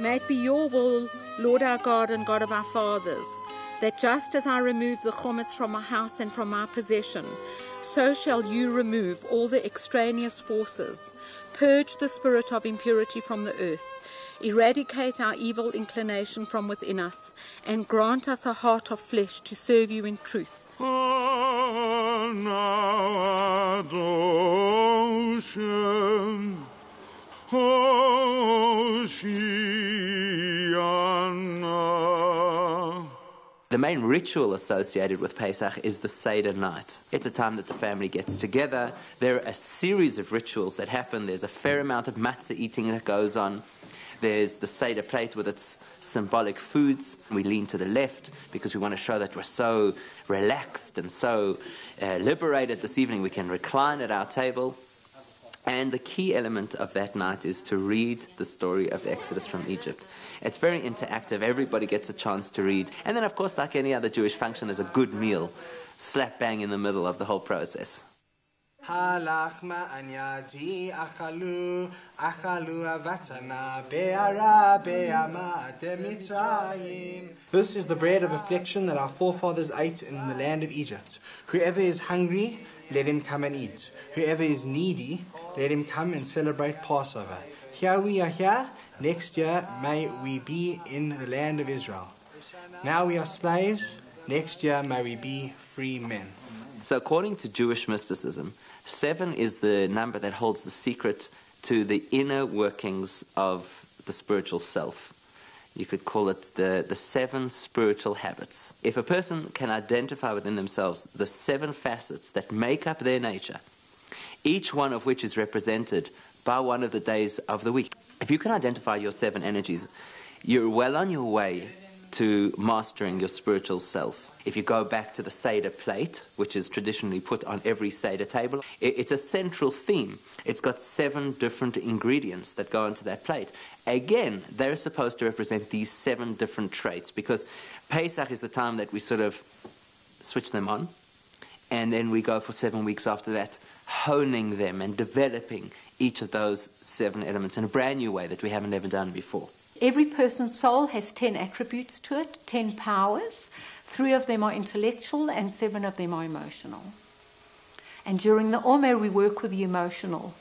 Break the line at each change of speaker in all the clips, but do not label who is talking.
May it be your will, Lord our God and God of our fathers, that just as I remove the chometz from my house and from my possession, so shall you remove all the extraneous forces, purge the spirit of impurity from the earth, eradicate our evil inclination from within us, and grant us a heart of flesh to serve you in truth.
The main ritual associated with Pesach is the Seder Night. It's a time that the family gets together. There are a series of rituals that happen. There's a fair amount of matzah eating that goes on. There's the Seder Plate with its symbolic foods. We lean to the left because we want to show that we're so relaxed and so liberated this evening. We can recline at our table. And the key element of that night is to read the story of the Exodus from Egypt. It's very interactive. Everybody gets a chance to read. And then, of course, like any other Jewish function, there's a good meal slap bang in the middle of the whole process.
This is the bread of affliction that our forefathers ate in the land of Egypt. Whoever is hungry, let him come and eat. Whoever is needy, let him come and celebrate Passover. Here we are here. Next year may we be in the land of Israel. Now we are slaves. Next year may we be free men.
So according to Jewish mysticism, 7 is the number that holds the secret to the inner workings of the spiritual self. You could call it the 7 spiritual habits. If a person can identify within themselves the 7 facets that make up their nature, each one of which is represented by one of the days of the week. If you can identify your 7 energies, you're well on your way to mastering your spiritual self. If you go back to the Seder Plate, which is traditionally put on every Seder table, it's a central theme. It's got 7 different ingredients that go into that plate. Again, they're supposed to represent these 7 different traits, because Pesach is the time that we sort of switch them on, and then we go for 7 weeks after that, honing them and developing each of those 7 elements in a brand new way that we haven't ever done before.
Every person's soul has 10 attributes to it, 10 powers. 3 of them are intellectual and 7 of them are emotional. And during the Omer, we work with the emotional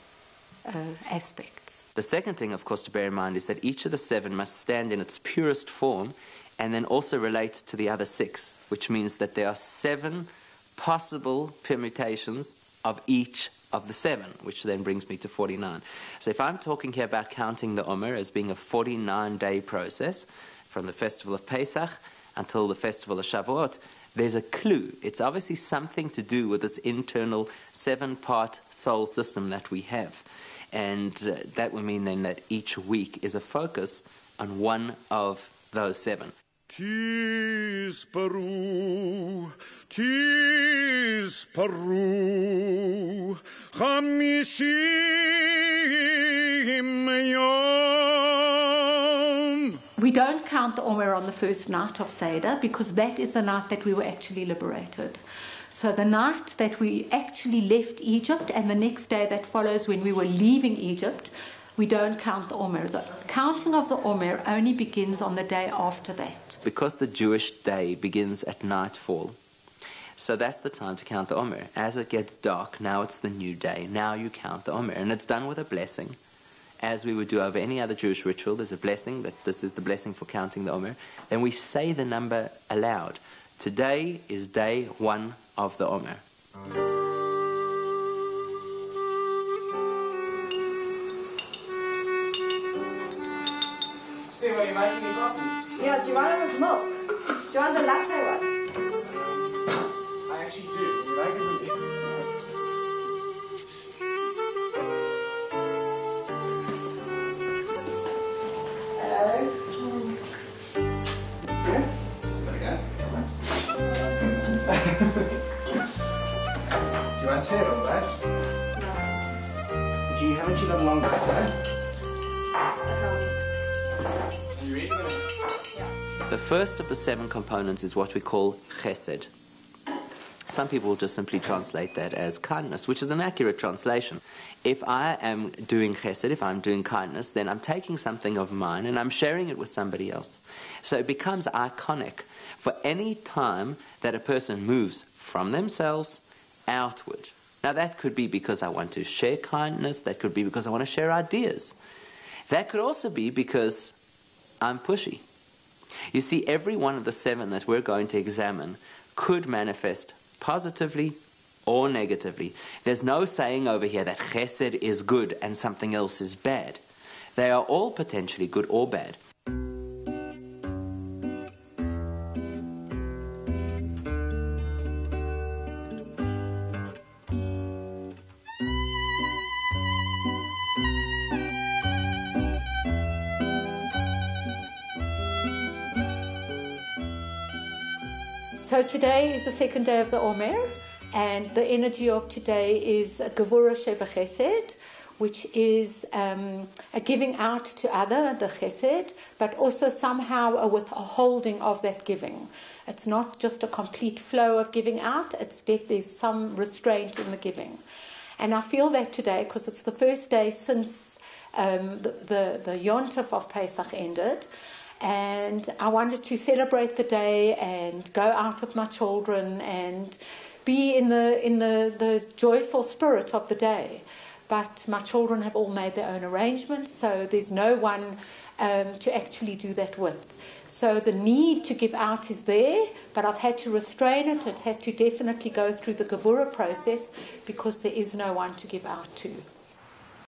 aspects.
The second thing, of course, to bear in mind is that each of the 7 must stand in its purest form and then also relate to the other 6, which means that there are 7 possible permutations of each of the 7, which then brings me to 49. So if I'm talking here about counting the Omer as being a 49-day process, from the festival of Pesach until the festival of Shavuoth, there's a clue. It's obviously something to do with this internal 7-part soul system that we have. And that would mean then that each week is a focus on one of those 7.
Tisparu, Tisparu, Chamishim Yom.
We don't count the Omer on the first night of Seder because that is the night that we were actually liberated. So the night that we actually left Egypt and the next day that follows when we were leaving Egypt, we don't count the Omer. The counting of the Omer only begins on the day after that.
Because the Jewish day begins at nightfall, so that's the time to count the Omer. As it gets dark, now it's the new day. Now you count the Omer. And it's done with a blessing. As we would do over any other Jewish ritual, there's a blessing, that this is the blessing for counting the Omer. Then we say the number aloud. Today is day 1 of the Omer.
See, are you making me coffee?
Yeah, do you want it with milk? Do you want the latte one?
I actually do. You make it with me. Hello. Yeah? Just gotta go. Do you want to say it all that? No. Haven't you got long nights, eh? Are you ready?
The first of the 7 components is what we call Hesed. Some people will just simply translate that as kindness, which is an accurate translation. If I am doing chesed, if I'm doing kindness, then I'm taking something of mine and I'm sharing it with somebody else. So it becomes iconic for any time that a person moves from themselves outward. Now that could be because I want to share kindness, that could be because I want to share ideas. That could also be because I'm pushy. You see, every one of the 7 that we're going to examine could manifest positively or negatively. There's no saying over here that chesed is good and something else is bad. They are all potentially good or bad.
So today is the second day of the Omer, and the energy of today is Gevura Sheba Chesed, which is a giving out to other, the Chesed, but also somehow a withholding of that giving. It's not just a complete flow of giving out, there's some restraint in the giving. And I feel that today, because it's the first day since the Yontif of Pesach ended, and I wanted to celebrate the day and go out with my children and be in the joyful spirit of the day. But my children have all made their own arrangements, so there's no one to actually do that with. So the need to give out is there, but I've had to restrain it. It has to definitely go through the Gevura process because there is no one to give out to.